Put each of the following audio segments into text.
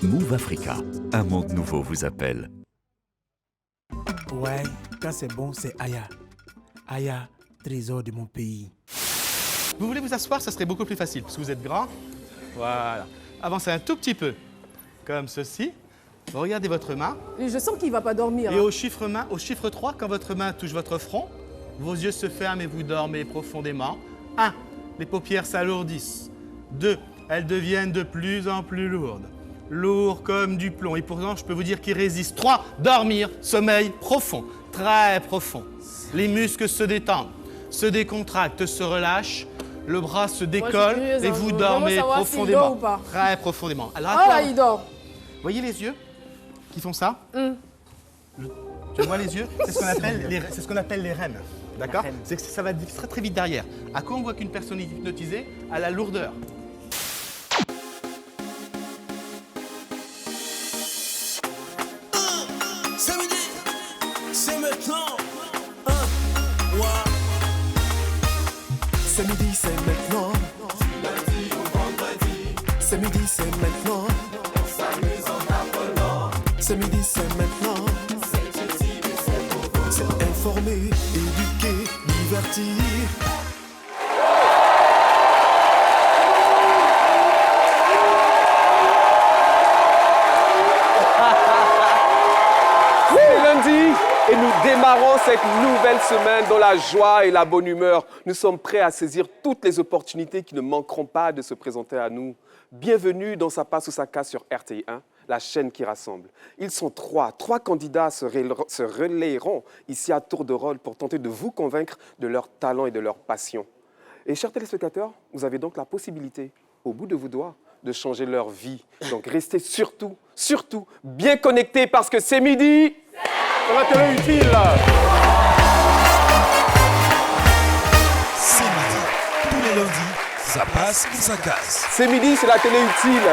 Move Africa, un monde nouveau vous appelle. Ouais, quand c'est bon, c'est Aya. Aya, trésor de mon pays. Vous voulez vous asseoir, ça serait beaucoup plus facile, parce que vous êtes grand. Voilà. Avancez un tout petit peu, comme ceci. Regardez votre main. Je sens qu'il ne va pas dormir. Et au chiffre 3, quand votre main touche votre front, vos yeux se ferment et vous dormez profondément. 1. Les paupières s'alourdissent. 2. Elles deviennent de plus en plus lourdes. Lourd comme du plomb. Et pourtant, je peux vous dire qu'il résiste. 3. Dormir, sommeil profond, très profond. Les muscles se détendent, se décontractent, se relâchent. Le bras se décolle et vous dormez profondément. Ou pas. Très profondément. Alors, Ah là, il dort. vous voyez les yeux qui font ça? Tu vois les yeux? C'est ce qu'on appelle les REM. D'accord? C'est que ça va très très vite derrière. À quoi on voit qu'une personne est hypnotisée? À la lourdeur. C'est midi, c'est maintenant. C'est midi, c'est maintenant. Lundi ou vendredi. C'est midi, c'est maintenant. On s'amuse en appelant. C'est midi, c'est maintenant. C'est utile et c'est pour vous. C'est informer, éduquer, divertir. C'est lundi et nous démarrons cette nouvelle semaine dans la joie et la bonne humeur. Nous sommes prêts à saisir toutes les opportunités qui ne manqueront pas de se présenter à nous. Bienvenue dans Sa passe ou sa casse sur RTI1, la chaîne qui rassemble. Ils sont trois candidats se relayeront ici à tour de rôle pour tenter de vous convaincre de leur talent et de leur passion. Et chers téléspectateurs, vous avez donc la possibilité, au bout de vos doigts, de changer leur vie. Donc restez surtout bien connectés parce que c'est midi. Ça va te utile. C'est midi, tous les lundis, ça passe ou ça casse. C'est midi, c'est la télé utile.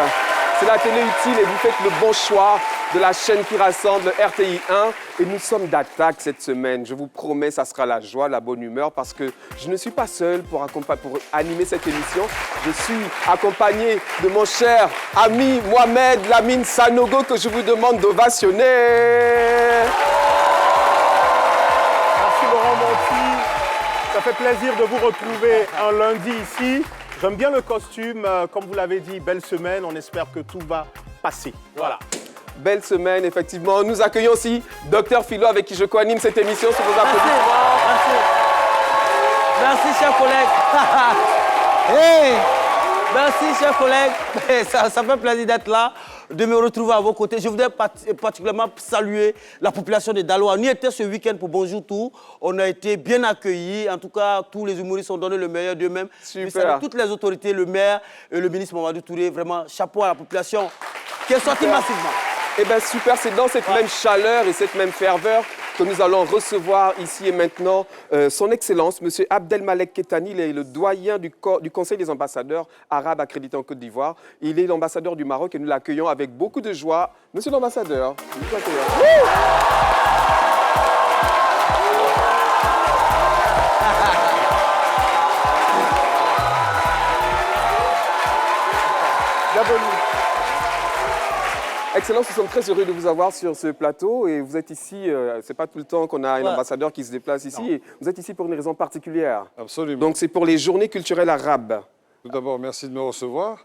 C'est la télé utile et vous faites le bon choix de la chaîne qui rassemble RTI1. Et nous sommes d'attaque cette semaine. Je vous promets, ça sera la joie, la bonne humeur parce que je ne suis pas seul pour animer cette émission. Je suis accompagné de mon cher ami Mohamed Lamine Sanogo que je vous demande d'ovationner. Merci Laurent Monti. Ça fait plaisir de vous retrouver un lundi ici. J'aime bien le costume. Comme vous l'avez dit, belle semaine. On espère que tout va passer. Voilà. Belle semaine, effectivement. Nous accueillons aussi Dr Philo avec qui je co-anime cette émission sur vos applaudissements. Merci, chers collègues. Hey, merci, chers collègues. Ça fait plaisir d'être là, de me retrouver à vos côtés. Je voudrais particulièrement saluer la population de Daloa. On y était ce week-end pour Bonjour Tout. On a été bien accueillis. En tout cas, tous les humoristes ont donné le meilleur d'eux-mêmes. Super. Toutes les autorités, le maire et le ministre Mamadou Touré. Vraiment, chapeau à la population qui est sortie massivement. Eh bien, super, c'est dans cette même chaleur et cette même ferveur que nous allons recevoir ici et maintenant son Excellence, M. Abdelmalek Kettani. Il est le doyen du Conseil des ambassadeurs arabes accrédités en Côte d'Ivoire. Il est l'ambassadeur du Maroc et nous l'accueillons avec beaucoup de joie. Monsieur l'ambassadeur, nous vous accueillons. Bienvenue. Excellence, nous sommes très heureux de vous avoir sur ce plateau et vous êtes ici, c'est pas tout le temps qu'on a un ambassadeur qui se déplace ici, et vous êtes ici pour une raison particulière. Absolument. Donc c'est pour les journées culturelles arabes. Tout d'abord, merci de me recevoir.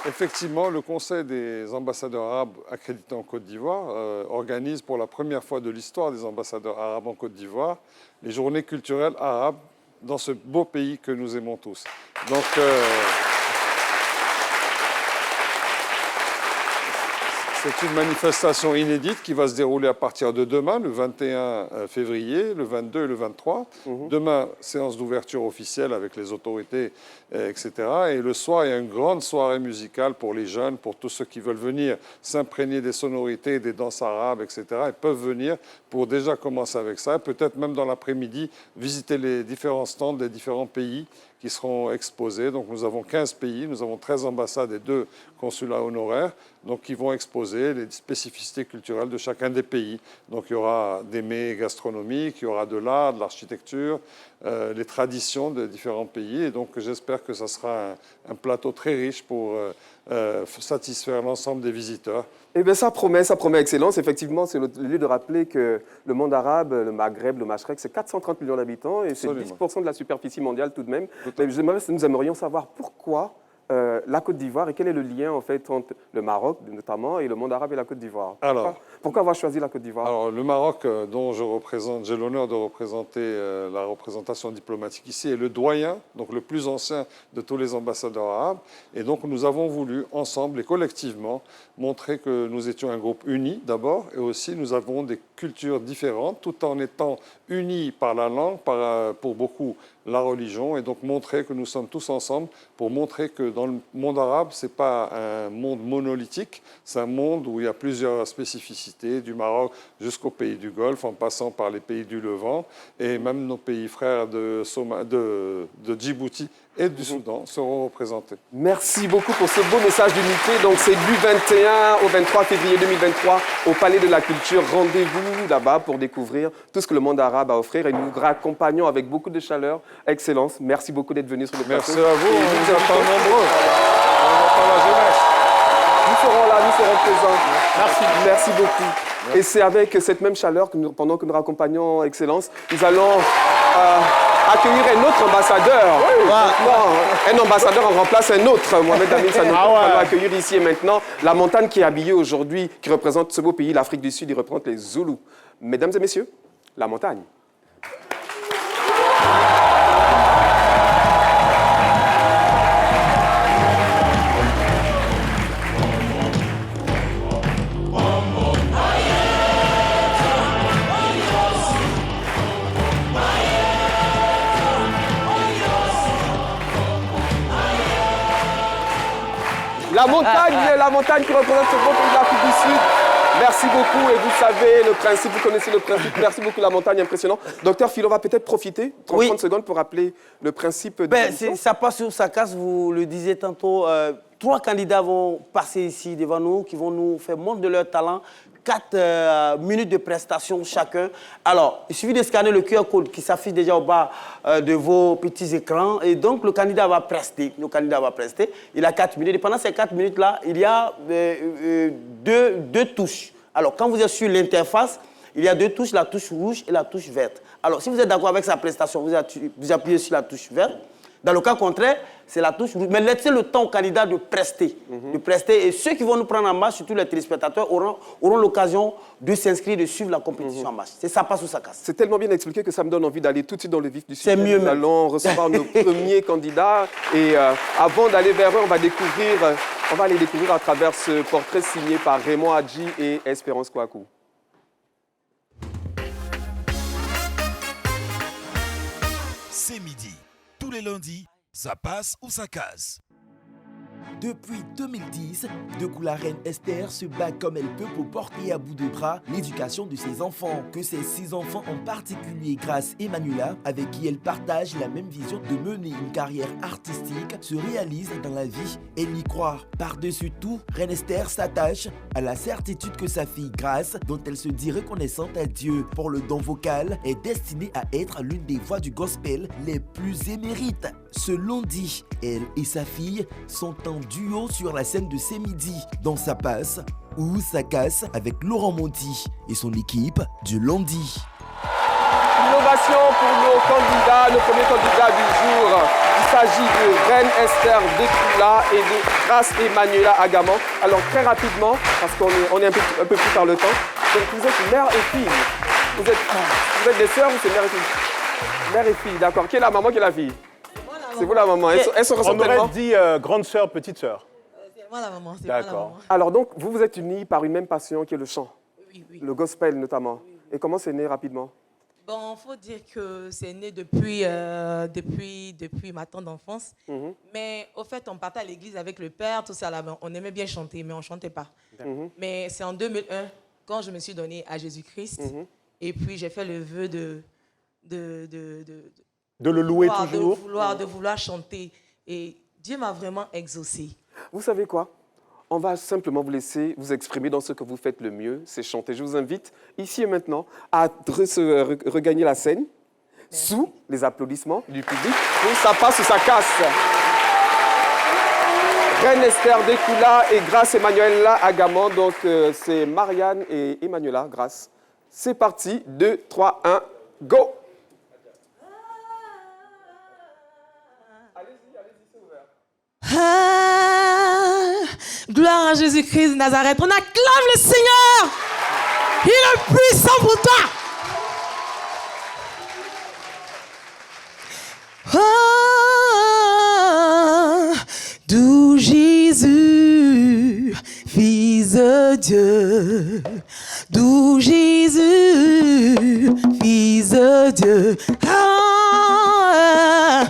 Effectivement, le Conseil des ambassadeurs arabes accrédités en Côte d'Ivoire organise pour la première fois de l'histoire des ambassadeurs arabes en Côte d'Ivoire les journées culturelles arabes dans ce beau pays que nous aimons tous. Donc, c'est une manifestation inédite qui va se dérouler à partir de demain, le 21 février, le 22 et le 23. Demain, séance d'ouverture officielle avec les autorités, etc. Et le soir, il y a une grande soirée musicale pour les jeunes, pour tous ceux qui veulent venir s'imprégner des sonorités, des danses arabes, etc. Ils peuvent venir pour déjà commencer avec ça. Peut-être même dans l'après-midi, visiter les différents stands des différents pays qui seront exposés. Donc nous avons 15 pays, nous avons 13 ambassades et 2 consulats honoraires, donc qui vont exposer les spécificités culturelles de chacun des pays. Donc il y aura des mets gastronomiques, il y aura de l'art, de l'architecture, les traditions de différents pays. Et donc, j'espère que ça sera un plateau très riche pour satisfaire l'ensemble des visiteurs. Eh bien, ça promet excellence. Effectivement, c'est le lieu de rappeler que le monde arabe, le Maghreb, le Machrek, c'est 430 millions d'habitants et c'est 10% de la superficie mondiale tout de même. Mais nous aimerions savoir pourquoi la Côte d'Ivoire et quel est le lien en fait entre le Maroc notamment et le monde arabe et la Côte d'Ivoire. Pourquoi avoir choisi la Côte d'Ivoire? Alors, le Maroc, dont j'ai l'honneur de représenter la représentation diplomatique ici, est le doyen, donc le plus ancien de tous les ambassadeurs arabes. Et donc, nous avons voulu, ensemble et collectivement, montrer que nous étions un groupe uni d'abord, et aussi nous avons des cultures différentes, tout en étant unis par la langue, pour beaucoup la religion, et donc montrer que nous sommes tous ensemble pour montrer que dans le monde arabe, ce n'est pas un monde monolithique, c'est un monde où il y a plusieurs spécificités, du Maroc jusqu'aux pays du Golfe, en passant par les pays du Levant, et même nos pays frères de Djibouti et du Soudan seront représentés. Merci beaucoup pour ce beau message d'unité. Donc, c'est du 21 au 23 février 2023 au Palais de la Culture. Rendez-vous là-bas pour découvrir tout ce que le monde arabe a à offrir et nous raccompagnons avec beaucoup de chaleur. Excellence. Merci beaucoup d'être venu sur le plateau. Merci à vous. On vous attend nombreux. On attend la jeunesse. Nous serons là, nous serons présents. Merci. Merci beaucoup. Merci. Et c'est avec cette même chaleur que pendant que nous raccompagnons Excellence, nous allons accueillir un autre ambassadeur. Oui. Un ambassadeur en remplace un autre. Mohamed Amin Sanogo. Nous allons accueillir ici et maintenant la montagne qui est habillée aujourd'hui, qui représente ce beau pays, l'Afrique du Sud, il représente les Zoulous. Mesdames et messieurs, la montagne. La montagne qui représente ce beau pays de l'Afrique du Sud. Merci beaucoup et vous savez le principe, vous connaissez le principe. Merci beaucoup la montagne, impressionnant. Docteur Philo va peut-être profiter, 30 secondes pour rappeler le principe de ça passe ou ça casse, vous le disiez tantôt. 3 candidats vont passer ici devant nous, qui vont nous faire montre de leur talent. 4 minutes de prestation chacun. Alors, il suffit de scanner le QR code qui s'affiche déjà au bas de vos petits écrans. Et donc, le candidat va prester. Il a 4 minutes. Et pendant ces 4 minutes-là, il y a deux touches. Alors, quand vous êtes sur l'interface, il y a 2 touches, la touche rouge et la touche verte. Alors, si vous êtes d'accord avec sa prestation, vous appuyez sur la touche verte. Dans le cas contraire, c'est la touche rouge. Mais laissez le temps au candidat de prester. Et ceux qui vont nous prendre en marche, surtout les téléspectateurs, auront l'occasion de s'inscrire, de suivre la compétition en marche. C'est ça passe ou ça casse. C'est tellement bien expliqué que ça me donne envie d'aller tout de suite dans le vif du sujet. C'est mieux. Nous allons recevoir nos premiers candidats. Et avant d'aller vers eux, on va aller découvrir à travers ce portrait signé par Raymond Hadji et Espérance Kouakou. C'est midi. Tous les lundis, ça passe ou ça casse. Depuis 2010, la reine Esther se bat comme elle peut pour porter à bout de bras l'éducation de ses enfants. Que ses 6 enfants en particulier, Grace et Manuela, avec qui elle partage la même vision de mener une carrière artistique, se réalisent dans la vie. Elle y croit. Par-dessus tout, reine Esther s'attache à la certitude que sa fille Grace, dont elle se dit reconnaissante à Dieu pour le don vocal, est destinée à être l'une des voix du gospel les plus émérites. Selon dit, elle et sa fille sont en duo sur la scène de C'est midi, dans Ça passe ou ça casse avec Laurent Monti et son équipe du lundi. Innovation pour nos candidats, nos premiers candidats du jour. Il s'agit de Reine Esther Dekula et de Grace Emmanuela Agaman. Alors très rapidement, parce qu'on est un peu plus par le temps, donc vous êtes mère et fille. Vous êtes des sœurs ou c'est mère et fille? Mère et fille, d'accord. Qui est la maman, qui est la fille? C'est vous la maman. Elles se ressemblent tellement. On aurait dit grande sœur, petite sœur. C'est moi la maman. D'accord. Alors donc, vous êtes unis par une même passion qui est le chant. Oui. Le gospel notamment. Oui. Et comment c'est né rapidement? Bon, il faut dire que c'est né depuis ma tante d'enfance. Mais au fait, on partait à l'église avec le père, tout ça là. On aimait bien chanter, mais on ne chantait pas. Mais c'est en 2001, quand je me suis donnée à Jésus-Christ. Et puis, j'ai fait le vœu de le louer toujours. De vouloir chanter. Et Dieu m'a vraiment exaucé. Vous savez quoi? On va simplement vous laisser vous exprimer dans ce que vous faites le mieux, c'est chanter. Je vous invite, ici et maintenant, à regagner la scène. sous les applaudissements du public pour Ça passe ou ça casse. Reine Esther Dekula et Grace Emmanuela Agamon. Donc, c'est Marianne et Emmanuela, Grace. C'est parti. 2, 3, 1, go! Ah, gloire à Jésus-Christ de Nazareth. On acclame le Seigneur. Il est puissant pour toi. Oh, d'où Jésus, Fils de Dieu. D'où Jésus, Fils de Dieu. Ah,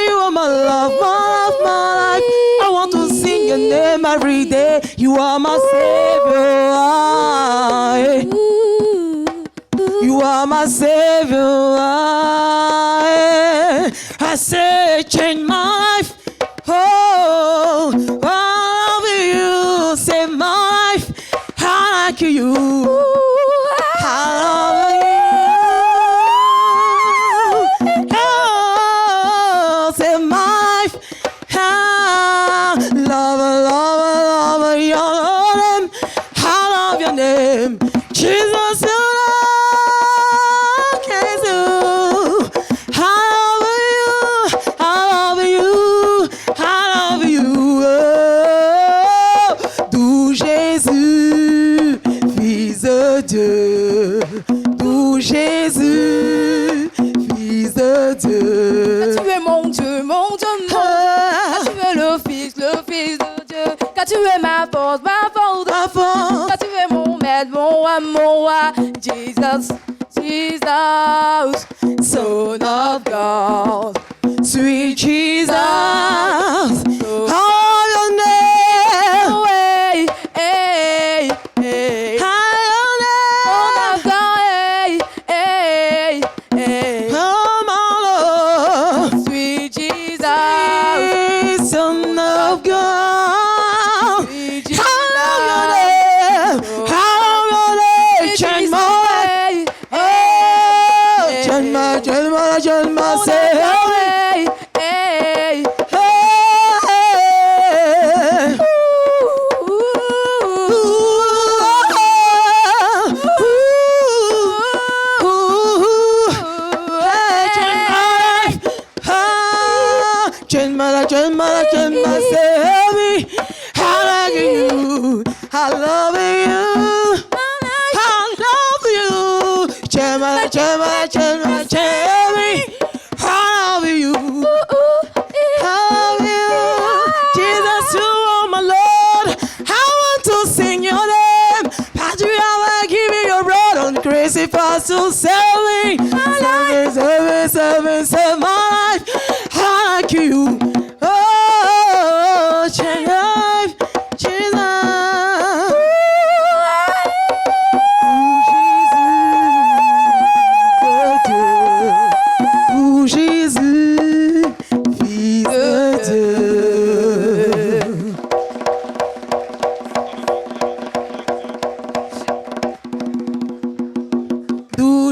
you are my love, my life. I want to sing your name every day. You are my Savior. You are my Savior. I say, change my life. Oh, I love you. Save my life. I like you. I love you. Oh, save my life. Love your name. I love your name. Jesus, you d'où Jésus, Fils de Dieu. Car tu es mon Dieu, mon Dieu, mon Dieu. Car tu es le Fils de Dieu. Car tu es ma force, ma force. Car tu es mon maître, mon roi. Jesus, Jesus, Son of God. Sweet Jesus, oh, your name. Hey, hey, hey. I love you. I love you. Chema, chema, chema, chema. I love you. I love you. Jesus, you are my Lord. I want to sing your name. Patrick, I will give you your blood on the crazy path to save me. Save my life. I like you. Oh, change life.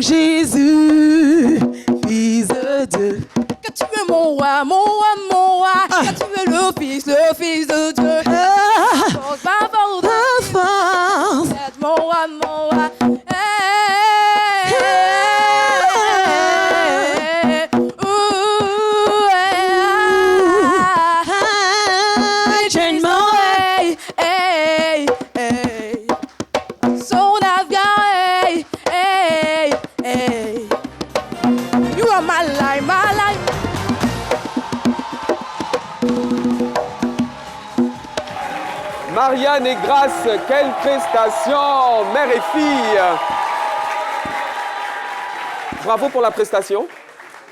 Jésus, Fils de Dieu. Car tu es mon roi, mon roi, mon roi. Car tu es le Fils de Dieu. Force, ma force, mon roi, mon roi. Marianne et Grace, quelle prestation, mère et fille. Bravo pour la prestation.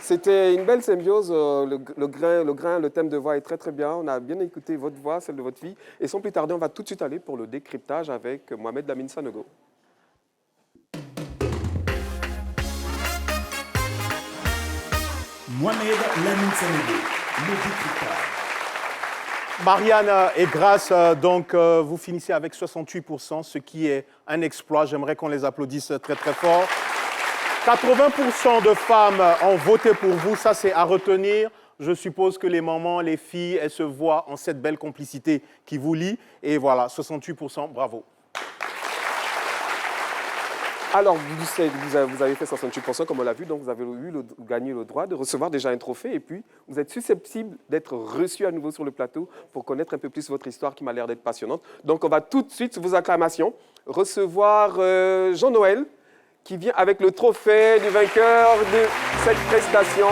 C'était une belle symbiose. Le thème de voix est très très bien. On a bien écouté votre voix, celle de votre fille. Et sans plus tarder, on va tout de suite aller pour le décryptage avec Mohamed Lamine Sanogo. Mohamed Lamine Sanogo, le décryptage. Marianne et Grace, donc vous finissez avec 68%, ce qui est un exploit. J'aimerais qu'on les applaudisse très très fort. 80% de femmes ont voté pour vous, ça c'est à retenir. Je suppose que les mamans, les filles, elles se voient en cette belle complicité qui vous lie. Et voilà, 68%, bravo. Alors, vous avez fait 68%, comme on l'a vu, donc vous avez gagné le droit de recevoir déjà un trophée. Et puis, vous êtes susceptible d'être reçu à nouveau sur le plateau pour connaître un peu plus votre histoire qui m'a l'air d'être passionnante. Donc, on va tout de suite, sous vos acclamations, recevoir Jean-Noël, qui vient avec le trophée du vainqueur de cette prestation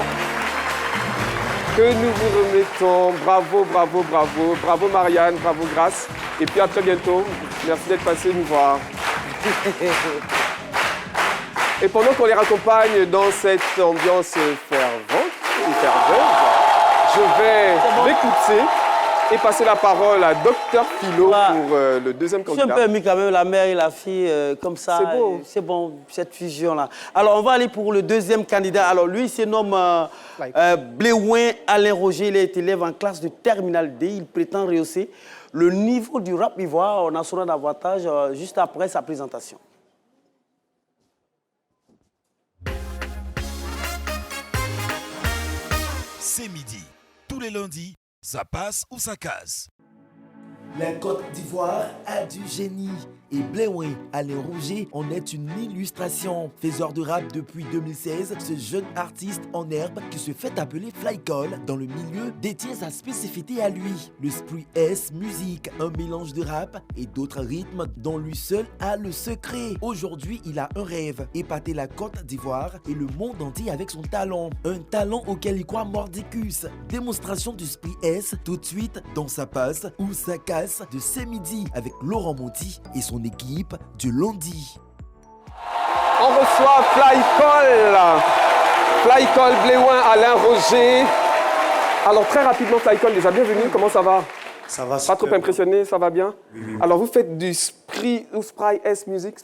que nous vous remettons. Bravo, bravo, bravo. Bravo Marianne, bravo Grâce. Et puis à très bientôt. Merci d'être passé nous voir. Et pendant qu'on les raccompagne dans cette ambiance fervente, je vais l'écouter et passer la parole à Dr Philo pour le deuxième candidat. Je suis un peu ému quand même, la mère et la fille, comme ça. C'est beau. C'est bon, cette fusion-là. Alors, on va aller pour le deuxième candidat. Alors, lui, il se nomme Bléouin Alain Roger. Il est élève en classe de Terminale D. Il prétend rehausser le niveau du rap ivoire. On en saura davantage juste après sa présentation. C'est midi. Tous les lundis, ça passe ou ça casse. La Côte d'Ivoire a du génie. Et Bléouin Alain Roger en est une illustration. Faiseur de rap depuis 2016, ce jeune artiste en herbe qui se fait appeler Flycall dans le milieu détient sa spécificité à lui. Le Spree S Music, un mélange de rap et d'autres rythmes dont lui seul a le secret. Aujourd'hui, il a un rêve, épater la Côte d'Ivoire et le monde entier avec son talent. Un talent auquel il croit mordicus. Démonstration du Spree S tout de suite dans sa passe ou sa casse de ce midi avec Laurent Monti et son équipe du lundi. On reçoit Flycall, Bléouin Alain Roger. Alors très rapidement, Flycall, déjà bienvenue, comment ça va? Ça va super. Pas trop impressionné, ça va bien? Oui. Alors vous faites du Spree S Music,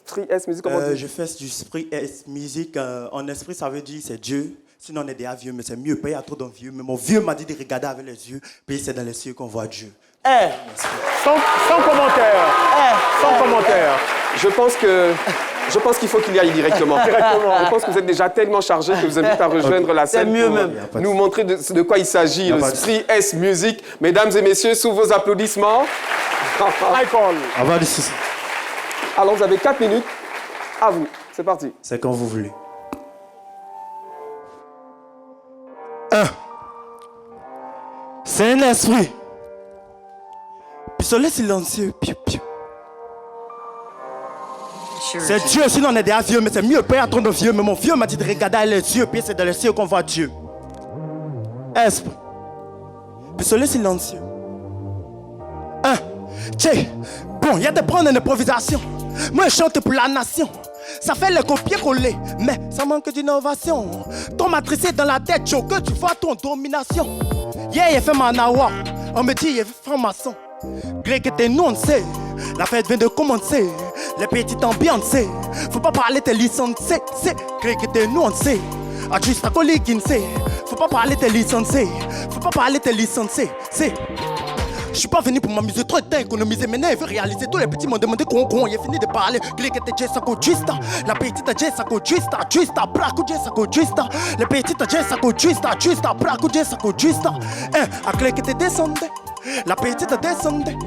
comment on dit? Je fais du Spree S Music, en esprit ça veut dire c'est Dieu. Sinon on est déjà vieux, mais c'est mieux, il y a trop d'envieux. Mais mon vieux m'a dit de regarder avec les yeux, puis c'est dans les cieux qu'on voit Dieu. Sans commentaire. Sans commentaire. Je pense qu'il faut qu'il y aille directement. Je pense que vous êtes déjà tellement chargé que vous invite à rejoindre la scène pour nous montrer de quoi il s'agit. Le Spree S Music. Mesdames et messieurs, sous vos applaudissements. Alors vous avez 4 minutes. À vous. C'est parti. C'est quand vous voulez. C'est un esprit. Pistolet silencieux. Piu, piu. C'est Dieu, sinon on est déjà vieux, mais c'est mieux, pas trop de vieux. Mais mon vieux m'a dit de regarder les yeux, puis c'est dans les yeux qu'on voit Dieu. Esprit. Pistolet silencieux. Tiens, bon, il y a des prendre une improvisation. Moi, je chante pour la nation. Ça fait le copier-coller, mais ça manque d'innovation. Ton matricé dans la tête, Joe, que tu vois ton domination. Yeah, il fait manawa. On me dit, il fait franc-maçon. Greg était nuancé, la fête vient de commencer. Les petites ambiances, faut pas parler de licenciés. Greg était nuancé, à juste à coller faut pas parler de licenciés. Faut pas parler de licenciés. Je suis pas venu pour m'amuser trop d'économiser. Maintenant, il veut réaliser. Tous les petits m'ont demandé qu'on il a fini de parler. Clique était Jessako Justa. La petite Jessako Justa. Braco Jessako Justa. La petite Jessako Justa. Braco Jessako Justa. A clique était descendé. La petite descendait.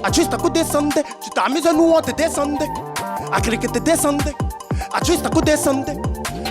A Jessako descendait. Tu t'amuses à nous, on te descendait. A clique était descendé. A Jessako descendait.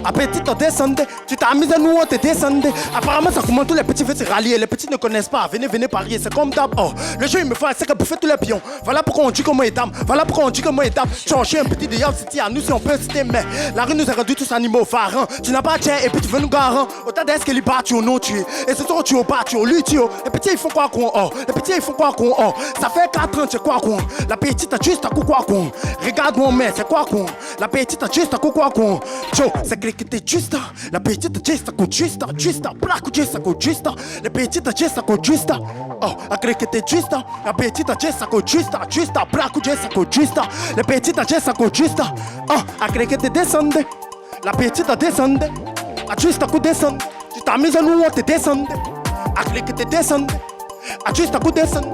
A petite descendait, tu t'amuses à nous, on te descendait. Apparemment, ça commence, tous les petits veulent se rallier. Les petits ne connaissent pas, venez parier, c'est comme d'hab. Oh, le jeu, il me faut, c'est que bouffer tous les pions. Voilà pourquoi on dit que moi et dame. Voilà pourquoi on dit que moi et dame. Tu un petit diable, c'était à nous si on peut citer, mais la rue nous a rendu tous animaux farants. Tu n'as pas de chien et puis tu veux nous garant. Autant d'est-ce qu'il y bat, tu au non tué. Et ce soir, tu au bas, tu au lui, tu au. Les petits, ils font quoi qu'on oh. Les petits, ils font quoi qu'on oh. Ça fait 4 ans, c'est quoi qu'on. La petite a juste à quoi qu'on. Regarde mon mère, c'est quoi qu'on. La petite a juste à quoi qu'on. Joe, c'est que t'es juste. La petite Jessako Justa, Braco Jessako Justa, la petite Jessako Justa. Oh, a crer que t'es Justa, la petite Jessako Justa, Braco Jessako Justa, la petite Jessako Justa. Oh, a crer que t'es descendé, la petite descendé, a Jessako descendé. Tu t'as mis à nous, on te descendé, a crer que t'es descendé, a Jessako descendé.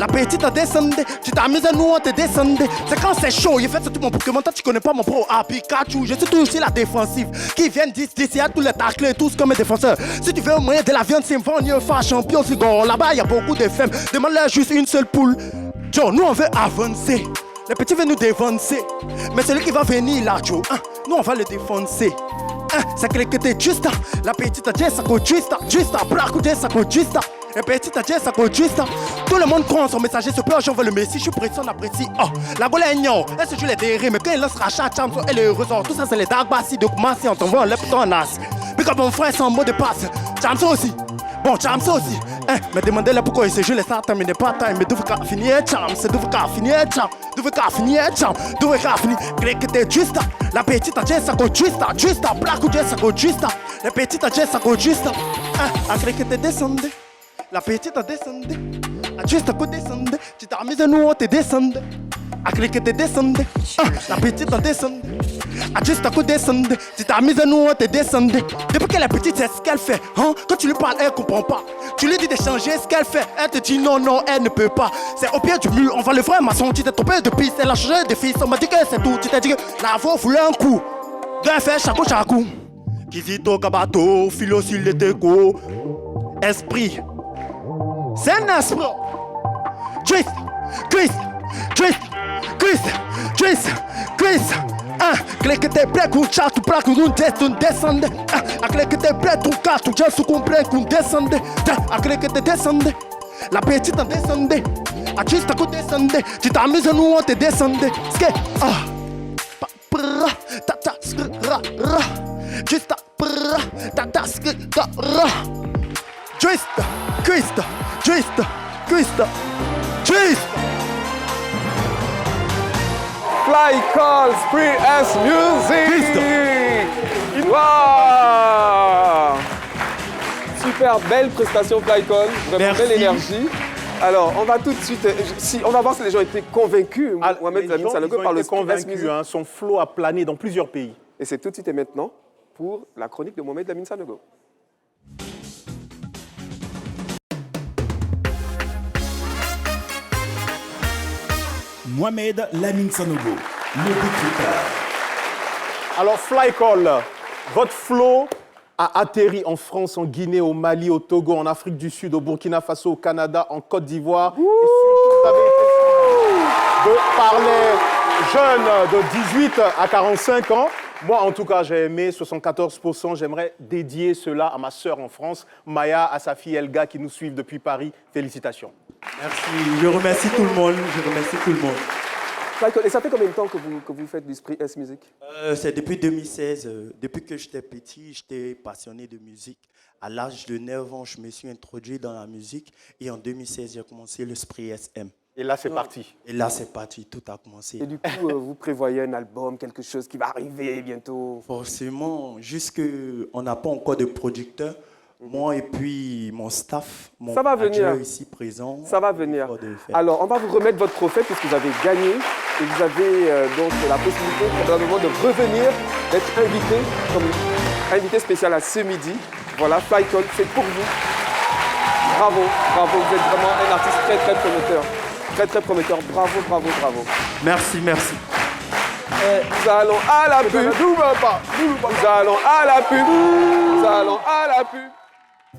La petite a descendu, tu t'amuses à nous, on te descendait. C'est quand c'est chaud, il fait tout mon Pokémon, toi tu connais pas mon pro. Ah, Pikachu, je suis toujours aussi la défensive. Qui viennent d'ici à tous les taclés, tous comme défenseurs. Si tu veux au moyen de la viande, c'est un mieux faire champion, c'est bon. Là-bas, il y a beaucoup de femmes. Demande-leur juste une seule poule. Joe, nous on veut avancer. Les petits veulent nous défoncer. Mais celui qui va venir là, Joe, hein, nous on va le défoncer. C'est que t'es juste. La petite a dit ça coûte juste. Juste, braco dit ça coûte juste. La petite a dit ça coûte juste. Tout le monde croit en son messager, ce plage, on veut le messie. Je suis pressé, on apprécie. Oh, la gola est non. Elle se joue les dérivés, mais quand elle lance rachat, elle est heureuse. Tout ça, c'est les dark bassi de commencer. On t'envoie un lepton en as. Puis comme mon frère, c'est en mot de passe. Chamso aussi. Bon, Chamso aussi. Mais demandez-le pourquoi il se joue les starts, mais n'est pas time. Mais d'où vous finir, Cham? C'est d'où vous finir, Cham? D'où vous finir, Cham? D'où vous finir? Grec que t'es juste. La petite a dit ça coûte juste. Juste, black ou dit ça coûte juste. La petite a dit ça coûte juste. À grec que t'es descendu. La petite a descendu. Juste à côté descendu. Tu t'as mis à nous, on te descendu. À grec que t'es descendu. La petite a descendu. Juste à côté descendu. Tu t'as mis à nous, on te descendu. Depuis que la petite sait ce qu'elle fait, hein? Quand tu lui parles, elle comprend pas. Tu lui dis de changer ce qu'elle fait. Elle te dit non, non, elle ne peut pas. C'est au pied du mur, on va le voir, maçon. Tu t'es trompé de piste, elle a changé de fils. On m'a dit que c'est tout. Tu t'es dit que la voix voulait un coup. D'un fait, chaque coup. Kizito Kabato, philo sur les déco. Esprit. C'est un esprit. Twist, twist, twist, twist, twist, twist. Clique tes prêts, qu'on chatte, ou plaque, ou descende. Clique tes prêts, ton cas, tu tiens sous comprend qu'on descende. Clique tes descende. La petite en descende. Juste à côté descende. Tu t'amuses à nous, on te descende. Ske, tata, ra. Juste, tata, ra. Twist, twist, twist, twist, twist. Fly Call Spree S Music. Wow. Super belle prestation Fly Call, vraiment belle énergie. Alors, on va tout de suite, on va voir si les gens étaient convaincus. Les gens, ils ont été convaincus, hein, son flow a plané dans plusieurs pays. Et c'est tout de suite et maintenant pour la chronique de Mohamed Lamine Sanogo. Mohamed Lamine Sanogo, le décrypteur. Alors, Fly Call, votre flow a atterri en France, en Guinée, au Mali, au Togo, en Afrique du Sud, au Burkina Faso, au Canada, en Côte d'Ivoire. Et surtout, vous avez été par les jeunes de 18 à 45 ans. Moi, en tout cas, j'ai aimé 74%. J'aimerais dédier cela à ma sœur en France, Maya, à sa fille Elga, qui nous suivent depuis Paris. Félicitations. Merci. Je remercie tout le monde. Et ça fait combien de temps que vous faites du Spree S Music? C'est depuis 2016. Depuis que j'étais petit, j'étais passionné de musique. À l'âge de 9 ans, je me suis introduit dans la musique. Et en 2016, j'ai commencé le Spree SM. Et là, c'est parti. Et là, c'est parti. Tout a commencé. Et du coup, vous prévoyez un album, quelque chose qui va arriver bientôt? Forcément, jusqu'on n'a pas encore de producteur. Moi et puis mon staff, mon ça va venir ici présent. Ça va venir. Alors, on va vous remettre votre trophée puisque vous avez gagné. Et vous avez donc la possibilité probablement de revenir, d'être invité comme invité spécial à ce midi. Voilà, Fly Call, c'est pour vous. Bravo, bravo. Vous êtes vraiment un artiste très, très prometteur. Très, très prometteur. Bravo, bravo, bravo. Merci, merci. Nous allons à la pub. Nous allons à la pub. Nous allons à la pub.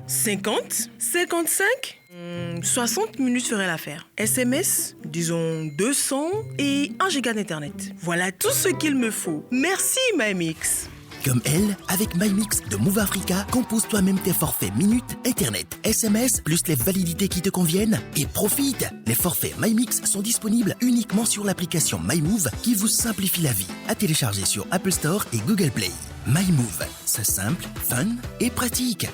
50, 55, 60 minutes ferait l'affaire. SMS, disons 200 et 1 giga d'internet. Voilà tout ce qu'il me faut. Merci MyMix. Comme elle, avec MyMix de Move Africa, compose toi-même tes forfaits minutes, internet, SMS, plus les validités qui te conviennent et profite. Les forfaits MyMix sont disponibles uniquement sur l'application MyMove qui vous simplifie la vie. À télécharger sur Apple Store et Google Play. MyMove, c'est simple, fun et pratique.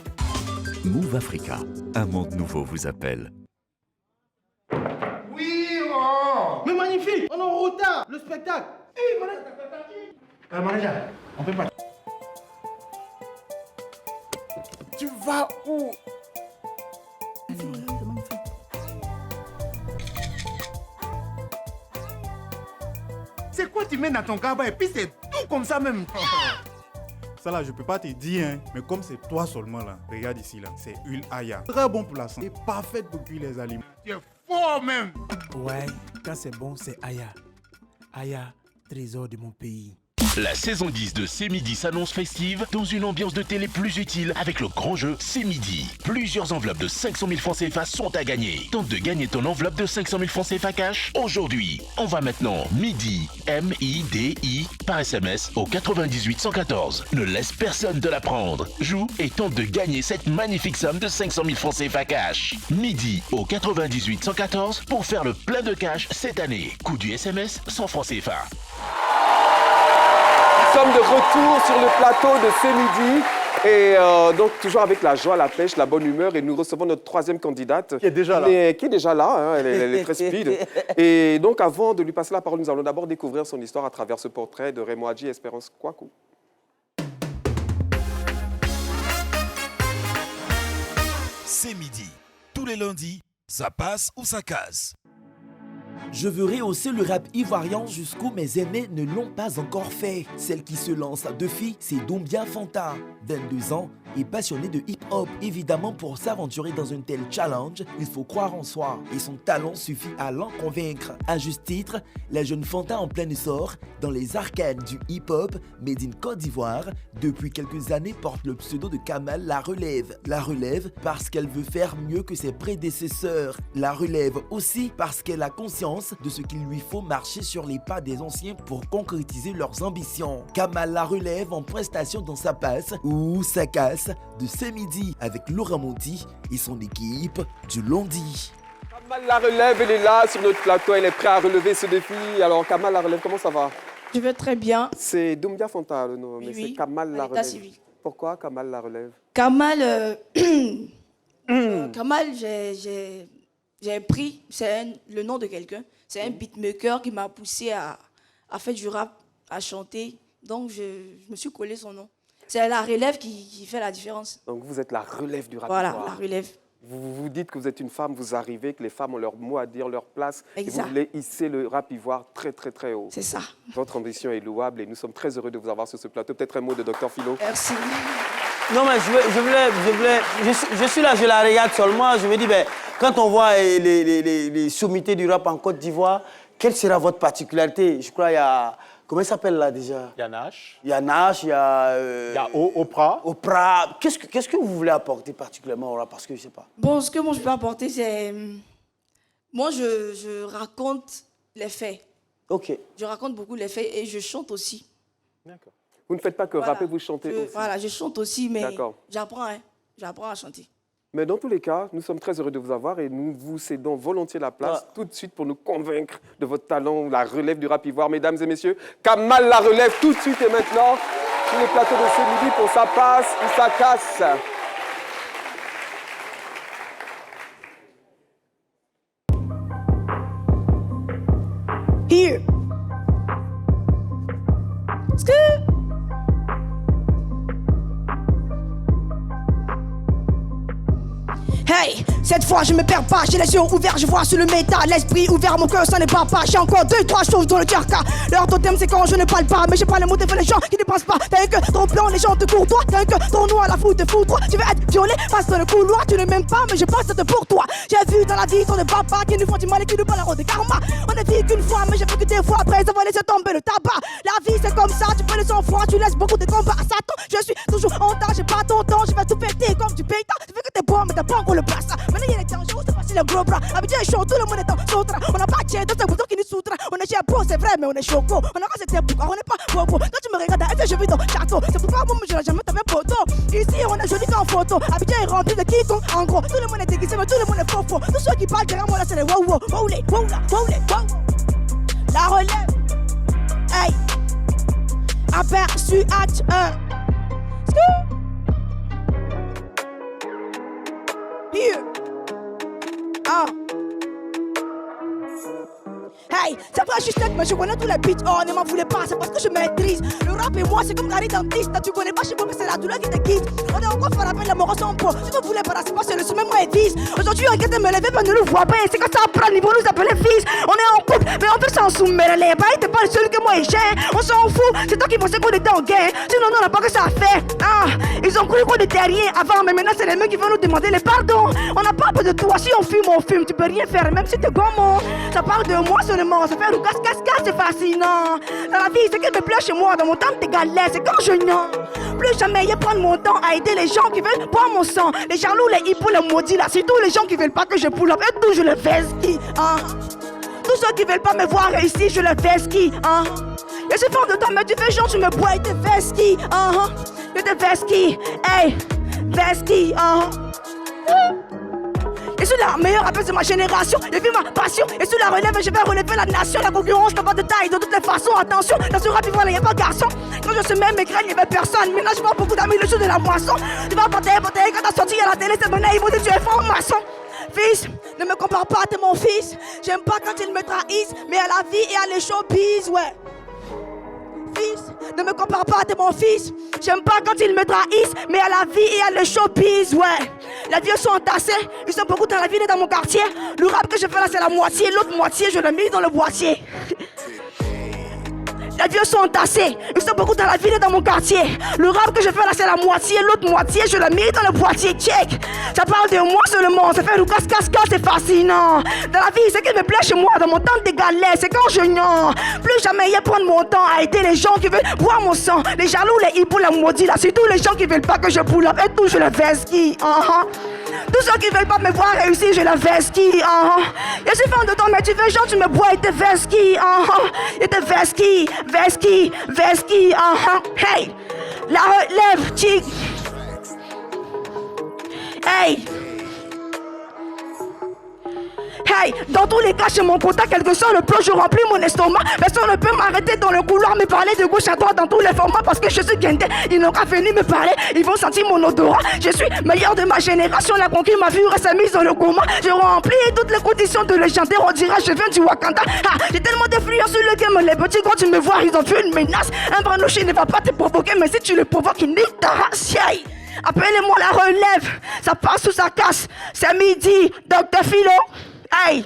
Move Africa, un monde nouveau vous appelle. Oui, oh. Mais magnifique, on est en retard, le spectacle. Manager, on peut pas. Tu vas où? C'est quoi tu mets dans ton cabas et puis c'est tout comme ça même. Ça là, je peux pas te dire, hein. Mais comme c'est toi seulement là, regarde ici là, c'est huile Aya. Très bon pour la santé, parfaite pour cuire les aliments. Tu es fort même. Ouais, quand c'est bon, c'est Aya. Aya, trésor de mon pays. La saison 10 de C'est Midi s'annonce festive dans une ambiance de télé plus utile avec le grand jeu C'est Midi. Plusieurs enveloppes de 500 000 francs CFA sont à gagner. Tente de gagner ton enveloppe de 500 000 francs CFA cash aujourd'hui. Envoie maintenant MIDI, M-I-D-I, par SMS au 98 114. Ne laisse personne te la prendre. Joue et tente de gagner cette magnifique somme de 500 000 francs CFA cash. MIDI au 98 114 pour faire le plein de cash cette année. Coût du SMS, 100 francs CFA. Nous sommes de retour sur le plateau de C'est Midi. Et donc, toujours avec la joie, la pêche, la bonne humeur. Et nous recevons notre troisième candidate. Qui est déjà là. Qui est déjà là, hein, elle est très speed. Et donc, avant de lui passer la parole, nous allons d'abord découvrir son histoire à travers ce portrait de Raymond Hadji Espérance Kouakou. C'est Midi. Tous les lundis, ça passe ou ça casse. Je veux rehausser le rap ivoirien jusqu'où mes aînés ne l'ont pas encore fait. Celle qui se lance à 2 filles, c'est Doumbia Fanta, 22 ans et passionnée de hip-hop. Évidemment, pour s'aventurer dans un tel challenge, il faut croire en soi et son talent suffit à l'en convaincre. À juste titre, la jeune Fanta en plein essor dans les arcanes du hip-hop made in Côte d'Ivoire, depuis quelques années porte le pseudo de Kamal La Relève. La relève parce qu'elle veut faire mieux que ses prédécesseurs. La relève aussi parce qu'elle a conscience de ce qu'il lui faut marcher sur les pas des anciens pour concrétiser leurs ambitions. Kamal La Relève en prestation dans sa passe ou sa casse de C'est Midi avec Laura Monti et son équipe du lundi. Kamal La Relève, elle est là sur notre plateau, elle est prête à relever ce défi. Alors Kamal La Relève, comment ça va? Je vais très bien. C'est Doumbia Fanta le nom, mais oui, c'est Kamal La Relève. Civil. Pourquoi Kamal La Relève? Kamal, Kamal, j'ai pris, c'est le nom de quelqu'un. C'est un beatmaker qui m'a poussé à faire du rap, à chanter. Donc, je me suis collé son nom. C'est la relève qui fait la différence. Donc, vous êtes la relève du rap. Voilà, la relève. Vous dites que vous êtes une femme, vous arrivez, que les femmes ont leur mot à dire, leur place. Exact. Et vous voulez hisser le rap ivoire très, très, très haut. C'est ça. Votre ambition est louable et nous sommes très heureux de vous avoir sur ce plateau. Peut-être un mot de Dr Philo. Merci. Non, mais je suis là, je la regarde seulement. Je me dis, ben, quand on voit les sommités du rap en Côte d'Ivoire, quelle sera votre particularité? Je crois qu'il y a... Comment il s'appelle là déjà? Il y a Nash. Il y a Nash, il y a... Il y a Oprah. Oprah. Qu'est-ce que vous voulez apporter particulièrement au rap? Parce que je ne sais pas. Bon, ce que moi je peux apporter, c'est... Moi, je raconte les faits. Ok. Je raconte beaucoup les faits et je chante aussi. D'accord. Vous ne faites pas que rapper, vous chantez aussi. Voilà, je chante aussi, mais j'apprends à chanter. Mais dans tous les cas, nous sommes très heureux de vous avoir et nous vous cédons volontiers la place tout de suite pour nous convaincre de votre talent, la relève du rap ivoire. Mesdames et messieurs, Kamal La Relève tout de suite et maintenant sur les plateaux de C'est Midi pour sa passe ou sa casse. Here. Hey, cette fois je me perds pas, j'ai les yeux ouverts, je vois sur le métal, l'esprit ouvert, mon cœur ça n'est pas. J'ai encore 2-3 choses dans le carca. Leur totem c'est quand je ne parle pas, mais j'ai pas les mots devant les gens qui ne pensent pas. T'as un cœur trop blanc, les gens te courtoient. T'as un cœur trop noir, la foule te fout droit. Tu veux être violé, passe dans le couloir, tu ne m'aimes pas, mais je pense que c'est pour toi. J'ai vu dans la vie ton de papa qui nous font du mal et qui nous balleront de karma. On ne vit qu'une fois, mais j'ai vu que des fois après ça va laisser tomber le tabac. La vie c'est comme ça, tu peux le sang-froid, tu laisses beaucoup de combats à Satan. Je suis toujours en temps, j'ai pas ton temps, je vais tout péter comme du pétard. Tu veux que t'es bon, mais t'as pas encore le place. Maintenant il y a les dangers, où c'est facile le gros bras. Abidjan est chaud, tout le monde est dans Sotra. On n'a pas de dans ce bouton qui nous soutra. On est chez Pro, c'est vrai, mais on est choco. On a pas cette pourquoi on n'est pas bobo. Quand tu me regardes, est-ce que je vis dans le château? C'est pourquoi moi je n'ai jamais t'avais photo. Ici on est joli qu'en photo. Abidjan est rempli de quiconque. En gros, tout le monde est déguisé, mais tout le monde est faux. Tous ceux qui parlent derrière moi là, c'est les wow wow. Wow les, wow là, wow les, wow. La relève. Hey. Aperçu acte 1. Here. Hey, c'est vrai, je suis tech, mais je connais tous les beats. Oh, ne m'en voulez pas, c'est parce que je maîtrise. Le rap et moi, c'est comme Gary dentiste. Tu connais pas chez moi, mais c'est la douleur qui te quitte. On est encore faire appel, les moraux sont beaux. Si vous voulez pas, c'est pas le sommet, moi et 10. Aujourd'hui, regarde me lever, mais ne le vois pas. C'est quand ça apprend, ils vont nous appeler fils. On est en couple, mais on peut s'en soumettre. Les bails, t'es pas le seul que moi et j'ai. On s'en fout, c'est toi qui pensais qu'on était en guerre. Sinon, on n'a pas que ça à faire. Ah, ils ont cru qu'on était rien avant, mais maintenant, c'est les mecs qui vont nous demander les pardons. On n'a pas peur de toi, si on fume, tu peux rien faire, même si t'es gommon. Ça parle de moi seulement, ça fait rougas, casse, c'est fascinant. Dans la vie, ce qui me plaît chez moi, dans mon temps, t'es galère, c'est quand je n'en. Plus jamais y prendre mon temps à aider les gens qui veulent boire mon sang. Les jaloux, les hippos, les maudits, là, c'est tous les gens qui veulent pas que je pull up. Et tout, je le fais ski, hein. Tous ceux qui veulent pas me voir réussir, je le fais ski, hein. Je suis fort de toi, mais tu fais genre, tu me bois et te fais ski, hein. Je te fais ski, hey, fais ski, hein. Je suis la meilleure rappeuse de ma génération, j'ai vu ma passion, et sur la relève, je vais relever la nation. La concurrence n'a pas de taille, de toutes les façons, attention, dans ce rap, il n'y a pas de garçon. Quand je se mets mes graines, il n'y avait personne. Maintenant, je vois beaucoup d'amis le jour de la moisson. Tu vas porter, quand t'as sorti à la télé, c'est bonnet, ils vont dire tu es franc-maçon. Fils, ne me compare pas, t'es mon fils. J'aime pas quand ils me trahissent, mais à la vie et à les showbiz, ouais. Fils, ne me compare pas, t'es mon fils. J'aime pas quand ils me trahissent, mais à la vie et à le showbiz, ouais. Les vieux sont entassés, ils sont beaucoup dans la ville et dans mon quartier. Le rap que je fais là, c'est la moitié, l'autre moitié, je le mets dans le boîtier. Les vieux sont entassés, ils sont beaucoup dans la ville et dans mon quartier. Le rap que je fais là, c'est la moitié, l'autre moitié, je le mets dans le boîtier. Check, ça parle de moi seulement, ça fait le casse, c'est fascinant. Dans la vie, ce qui me plaît chez moi, dans mon temps de galère, c'est quand je n'en. Plus jamais y prendre mon temps à aider les gens qui veulent boire mon sang. Les jaloux, les hippos, les maudits, là, c'est tous les gens qui veulent pas que je pull up. Et tout, je le fais ski, Tous ceux qui veulent pas me voir réussir, je le fais ski, Je suis fan de toi, mais tu fais genre, tu me bois et te fais ski, Et te fais ski, Veski, hey, la relève, chic. Hey. Hey, dans tous les cas, chez mon contact, quel que soit le plan, je remplis mon estomac. Personne ne peut m'arrêter dans le couloir, me parler de gauche à droite dans tous les formats parce que je suis guindé. Ils n'ont qu'à venir me parler, ils vont sentir mon odorat. Je suis meilleur de ma génération, la conquis ma vue reste mise dans le coma. Je remplis toutes les conditions de légendaire, on dira je viens du Wakanda. J'ai tellement d'influence sur le game, les petits quand tu me vois, ils ont vu une menace. Un branouchi ne va pas te provoquer, mais si tu le provoques, il nique ta race. Hey. Appelez-moi la relève, ça passe ou ça casse. C'est midi, Dr Philo. Hey!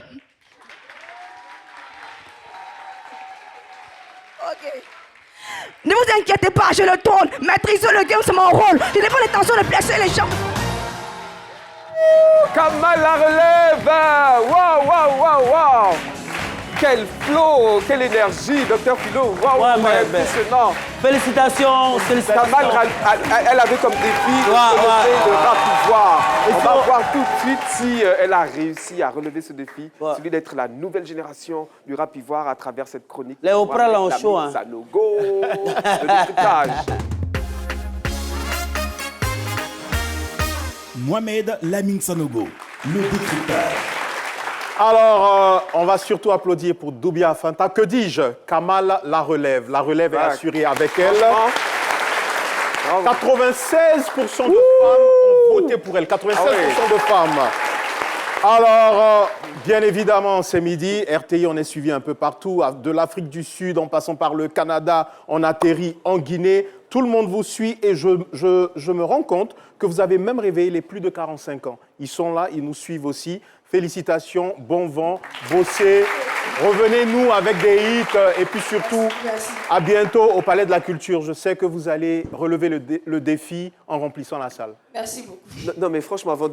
Ok. Ne vous inquiétez pas, je le tourne. Maîtriser le game, c'est mon rôle. Je n'ai pas l'intention de blesser les gens. Kamal la relève! Waouh! Quel flow, quelle énergie, Dr Philo! Waouh, impressionnant! Félicitations! Kamal, elle avait comme défi de relever le rap pouvoir. On va voir tout de suite si elle a réussi à relever ce défi, celui d'être la nouvelle génération du rap ivoire à travers cette chronique. Les Oprah là en show, hein. Sanogo, le décryptage. Mohamed Lamine Sanogo, le décryptage. Alors, on va surtout applaudir pour Doubia Fanta. Que dis-je? Kamal la relève. La relève est assurée avec elle. 96% de femmes ont voté pour elle. 96% de femmes. Alors, bien évidemment, c'est midi. RTI, on est suivi un peu partout. De l'Afrique du Sud, en passant par le Canada, on atterrit en Guinée. Tout le monde vous suit et je me rends compte que vous avez même réveillé les plus de 45 ans. Ils sont là, ils nous suivent aussi. Félicitations, bon vent, bossez, revenez-nous avec des hits et puis surtout, à bientôt au Palais de la Culture. Je sais que vous allez relever le défi en remplissant la salle. Merci beaucoup. Non mais franchement, avant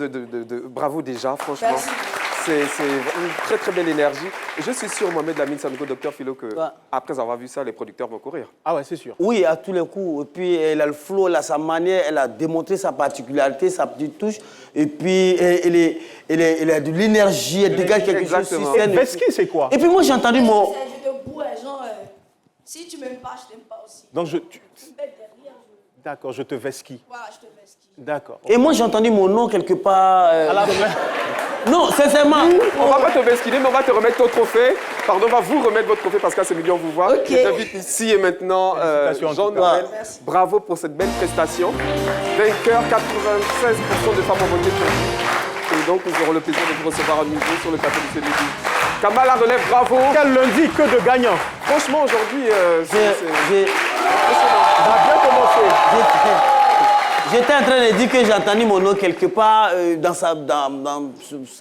bravo déjà, franchement. Merci. C'est une très très belle énergie. Et je suis sûr, Mohamed Lamine Sanogo, Dr Philo, que après avoir vu ça, les producteurs vont courir. Ah ouais, c'est sûr. Oui, à tous les coups. Et puis, elle a le flow, elle a sa manière, elle a démontré sa particularité, sa petite touche. Et puis, elle a de l'énergie, elle dégage quelque chose sur scène. Veski, c'est quoi? Et puis moi, j'ai entendu mon... Je te boue, genre, si tu m'aimes pas, je t'aime pas aussi. Donc, D'accord, je te veski. Voilà, je te veski. D'accord. Et moi, j'ai entendu mon nom quelque part... À la fin. Non, sincèrement. On va pas te vesquiner, mais on va te remettre ton trophée. Pardon, on va vous remettre votre trophée parce qu'à ce milieu, on vous voit. Je t'invite ici et maintenant, Jean-Noël. Bravo pour cette belle prestation. Vainqueur, 96% de femmes ont voté pour vous. aujourd'hui, donc nous aurons le plaisir de vous recevoir à nouveau sur le plateau de ce midi. Kamala relève, bravo. Quel lundi, que de gagnants. Franchement, aujourd'hui, Ça a bien commencé. J'étais en train de dire que j'ai entendu mon nom quelque part dans sa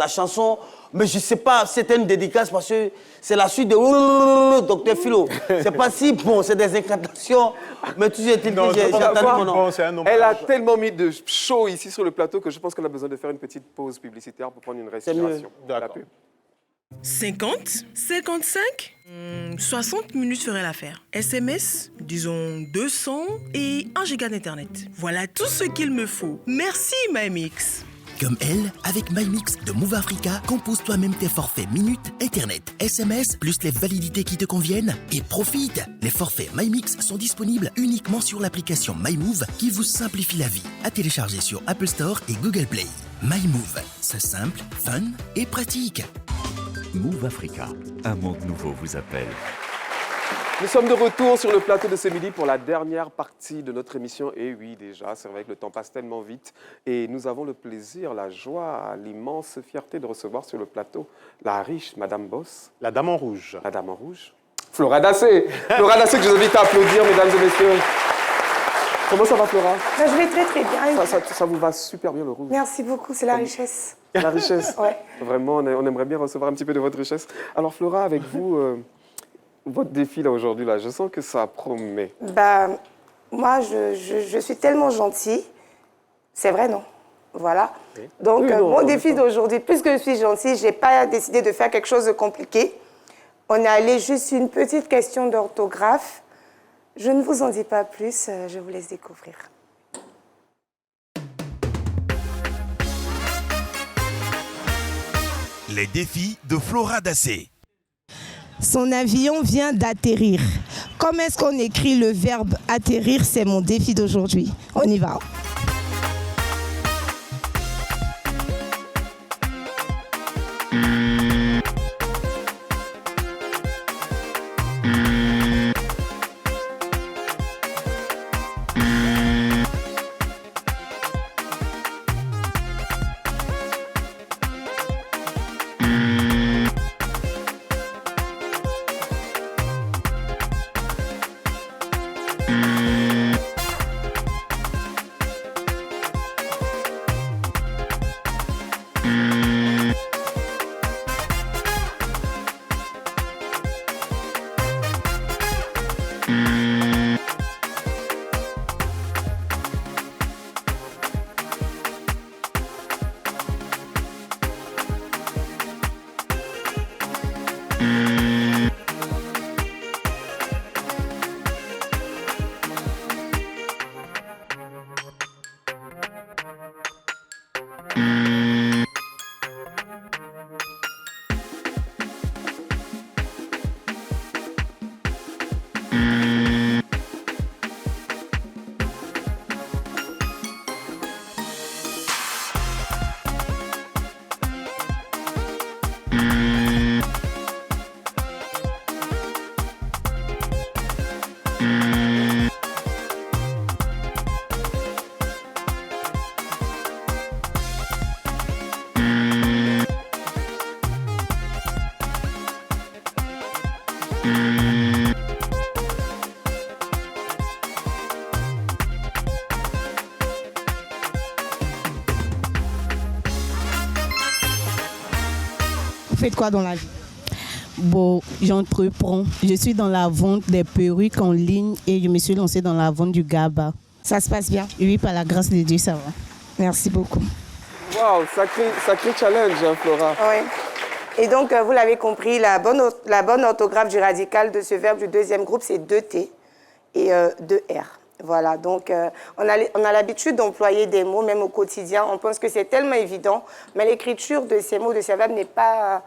chanson, mais je ne sais pas, c'était une dédicace parce que c'est la suite de Dr Philo. C'est pas si bon, c'est des incantations, mais toujours est-il que j'ai entendu mon nom. Elle a tellement mis de show ici sur le plateau que je pense qu'on a besoin de faire une petite pause publicitaire pour prendre une respiration. D'accord. 50, 55, 60 minutes ferait l'affaire. SMS, disons 200 et 1 giga d'internet. Voilà tout ce qu'il me faut. Merci MyMix. Comme elle, avec MyMix de Move Africa, compose toi-même tes forfaits minutes, internet, SMS, plus les validités qui te conviennent et profite. Les forfaits MyMix sont disponibles uniquement sur l'application MyMove qui vous simplifie la vie. À télécharger sur Apple Store et Google Play. MyMove, c'est simple, fun et pratique. Move Africa, un monde nouveau vous appelle. Nous sommes de retour sur le plateau de ce midi pour la dernière partie de notre émission. Et oui, déjà, c'est vrai que le temps passe tellement vite. Et nous avons le plaisir, la joie, l'immense fierté de recevoir sur le plateau la riche Madame Boss. La dame en rouge. La dame en rouge. Flora Dassé. Flora Dassé, que je vous invite à applaudir, mesdames et messieurs. Comment ça va, Flora? Je vais très très bien. Ça vous va super bien, le rouge. Merci beaucoup, c'est la richesse. La richesse. Ouais. Vraiment, on aimerait bien recevoir un petit peu de votre richesse. Alors, Flora, avec vous, votre défi là aujourd'hui, là, je sens que ça promet. Bah, moi, je suis tellement gentille. C'est vrai, non? Voilà. Oui. Donc, oui, non, mon défi d'aujourd'hui, puisque je suis gentille, je n'ai pas décidé de faire quelque chose de compliqué. On est allé juste une petite question d'orthographe. Je ne vous en dis pas plus, je vous laisse découvrir. Les défis de Flora Dassé. Son avion vient d'atterrir. Comment est-ce qu'on écrit le verbe atterrir? C'est mon défi d'aujourd'hui. On y va. Vous faites quoi dans la vie? Bon, j'entreprends. Je suis dans la vente des perruques en ligne et je me suis lancée dans la vente du GABA. Ça se passe bien? Oui, par la grâce de Dieu, ça va. Merci beaucoup. Waouh, sacré challenge, hein, Flora. Oui. Et donc, vous l'avez compris, la bonne orthographe du radical de ce verbe du deuxième groupe, c'est 2T et 2R. Voilà, donc on a l'habitude d'employer des mots, même au quotidien. On pense que c'est tellement évident, mais l'écriture de ces mots, de ces verbes n'est pas...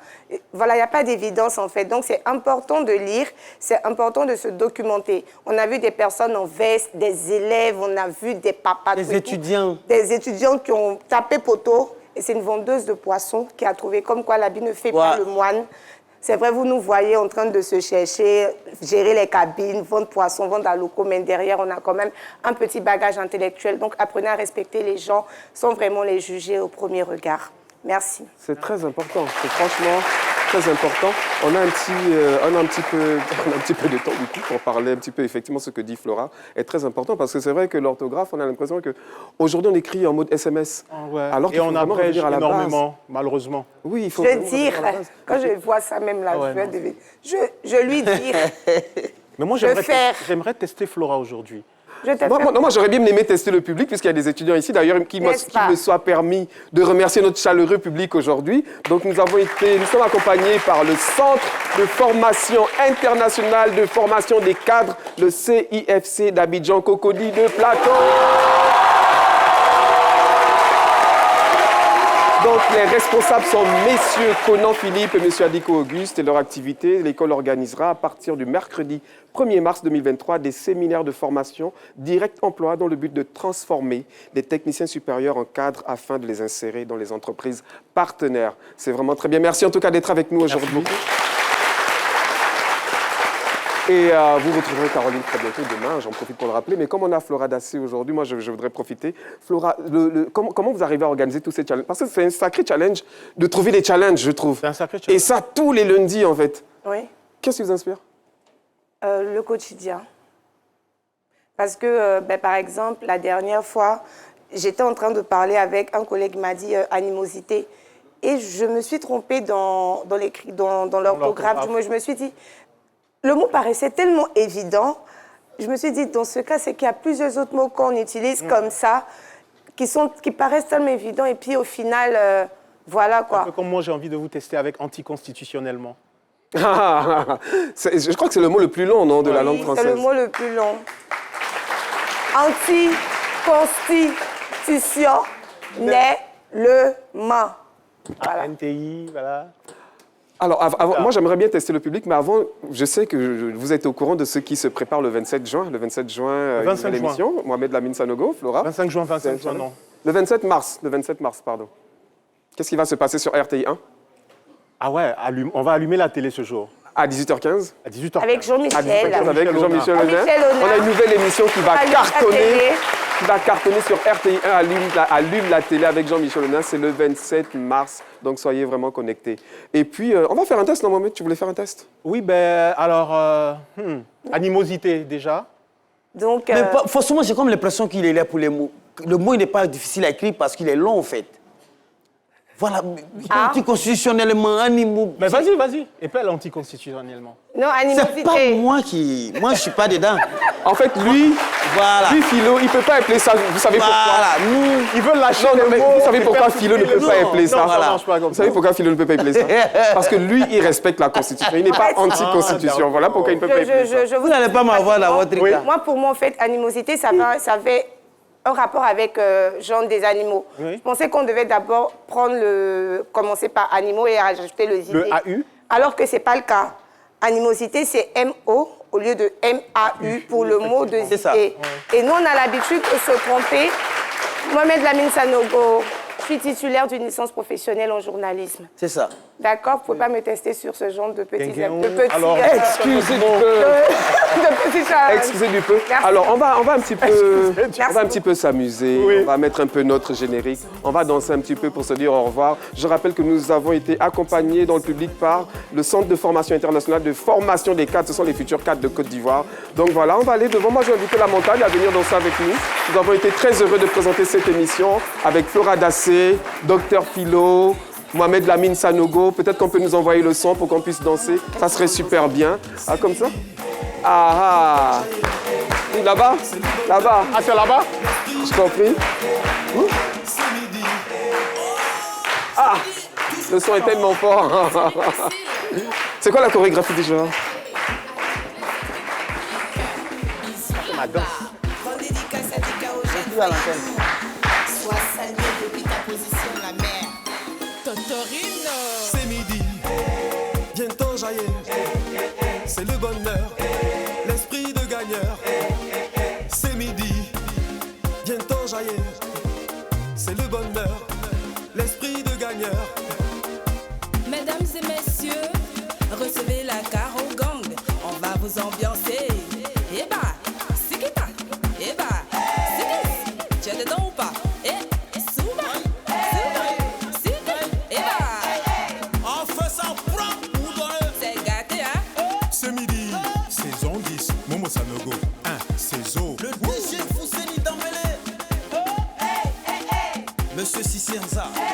Voilà, il n'y a pas d'évidence en fait. Donc c'est important de lire, c'est important de se documenter. On a vu des personnes en veste, des élèves, on a vu des papas... Des étudiants. Des étudiants qui ont tapé poteau. Et c'est une vendeuse de poissons qui a trouvé comme quoi l'habit ne fait pas le moine. C'est vrai, vous nous voyez en train de se chercher, gérer les cabines, vendre poissons, vendre à locaux, mais derrière, on a quand même un petit bagage intellectuel. Donc, apprenez à respecter les gens sans vraiment les juger au premier regard. Merci. C'est très important, c'est franchement très important. On a un petit peu de temps du coup pour parler un petit peu effectivement ce que dit Flora est très important parce que c'est vrai que l'orthographe, on a l'impression que aujourd'hui on écrit en mode SMS. Alors Et on abrège énormément, malheureusement. Oui, il faut. Je vais dire, quand je vois ça même là, je lui dire. Mais moi j'aimerais tester Flora aujourd'hui. Moi, j'aurais bien aimé tester le public, puisqu'il y a des étudiants ici, d'ailleurs, qui me soit permis de remercier notre chaleureux public aujourd'hui. Donc, nous sommes accompagnés par le Centre de formation internationale de formation des cadres, le CIFC d'Abidjan, Cocody de Plateau. Donc, les responsables sont messieurs Conan Philippe et monsieur Adiko Auguste et leur activité. L'école organisera à partir du mercredi 1er mars 2023 des séminaires de formation direct emploi dans le but de transformer les techniciens supérieurs en cadres afin de les insérer dans les entreprises partenaires. C'est vraiment très bien. Merci en tout cas d'être avec nous aujourd'hui. Et vous retrouverez Caroline très bientôt demain, j'en profite pour le rappeler. Mais comme on a Flora Dassé aujourd'hui, moi je voudrais profiter. Flora, comment vous arrivez à organiser tous ces challenges? Parce que c'est un sacré challenge de trouver des challenges, je trouve. C'est un sacré challenge. Et ça tous les lundis en fait. Oui. Qu'est-ce qui vous inspire? Le quotidien. Parce que, par exemple, la dernière fois, j'étais en train de parler avec un collègue qui m'a dit animosité. Et je me suis trompée dans l'orthographe. Je me suis dit... Le mot paraissait tellement évident. Je me suis dit, dans ce cas, c'est qu'il y a plusieurs autres mots qu'on utilise comme ça, qui paraissent tellement évidents. Et puis, au final, voilà quoi. Un peu comme moi, j'ai envie de vous tester avec anticonstitutionnellement. Je crois que c'est le mot le plus long, non, de la langue française. C'est le mot le plus long. Anticonstitutionnellement. Voilà. NTI, voilà. Alors, moi, j'aimerais bien tester le public, mais avant, je sais que vous êtes au courant de ce qui se prépare le 27 juin. Le 27 juin, l'émission. Mohamed Lamine Sanogo, Flora. 25 juin, non. Le 27 mars, pardon. Qu'est-ce qui va se passer sur RTI 1? Ah ouais, on va allumer la télé ce jour. À 18h15. À 18h15. Avec Jean-Michel. Avec Jean-Michel Honnet. On a une nouvelle émission qui va cartonner sur RTI 1, allume la télé avec Jean-Michel Honnet. C'est le 27 mars, donc soyez vraiment connectés. Et puis, on va faire un test, non, Mohamed? Tu voulais faire un test? Oui, alors, animosité déjà. Donc, mais forcément, j'ai comme l'impression qu'il est là pour les mots. Le mot, il n'est pas difficile à écrire parce qu'il est long, en fait. Voilà, anticonstitutionnellement, animaux... Mais vas-y, épelle anticonstitutionnellement. Non, animosité. C'est pas moi qui... Moi, je suis pas dedans. En fait, lui, Philo, il ne peut pas appeler ça. Vous savez pourquoi? Il veut lâcher les mots. Vous savez pourquoi Philo ne peut pas appeler ça? Vous savez pourquoi Philo ne peut pas appeler ça? Parce que lui, il respecte la Constitution. Il n'est pas anti-Constitution. Voilà pourquoi il ne peut pas appeler ça. Vous n'allez pas m'avoir dans votre cas. Moi, pour moi, en fait, animosité, ça fait un rapport avec genre des animaux. Oui. Je pensais qu'on devait d'abord commencer par animaux et rajouter le JT. Le AU. Alors que ce n'est pas le cas. Animosité, c'est MO au lieu de MAU pour le mot de JT. Et nous, on a l'habitude de se tromper. Mohamed Lamine Sanogo, je suis titulaire d'une licence professionnelle en journalisme. C'est ça. D'accord, vous ne pouvez pas me tester sur ce genre de petits... Alors, excusez du peu. Excusez du peu. Alors, on va un petit peu s'amuser. Oui. On va mettre un peu notre générique. On va danser un petit peu pour se dire au revoir. Je rappelle que nous avons été accompagnés dans le public par le Centre de formation internationale de formation des cadres. Ce sont les futurs cadres de Côte d'Ivoire. Donc voilà, on va aller devant. Moi, je vais inviter la montagne à venir danser avec nous. Nous avons été très heureux de présenter cette émission avec Flora Dassé, Dr Philo, Mohamed Lamine Sanogo. Peut-être qu'on peut nous envoyer le son pour qu'on puisse danser. Ça serait super bien. Ah, comme ça? Ah, ah. Là-bas? Là-bas. Ah, c'est là-bas? Je t'en prie. Ah, le son est tellement fort. C'est quoi la chorégraphie déjà? C'est ma danse. Sois salué depuis ta position, la mère. Totorino. C'est midi, bientôt jaillir. C'est le bonheur, l'esprit de gagneur. C'est midi, bientôt jaillir. C'est le bonheur, l'esprit de gagneur. Mesdames et messieurs, recevez la Caro Gang. On va vous ambiancer. Eh bah, c'est qui pas? Eh bah, c'est qui? Tu es dedans ou pas? Eh, Souba, Souba, Souba. Monsieur Sissenza.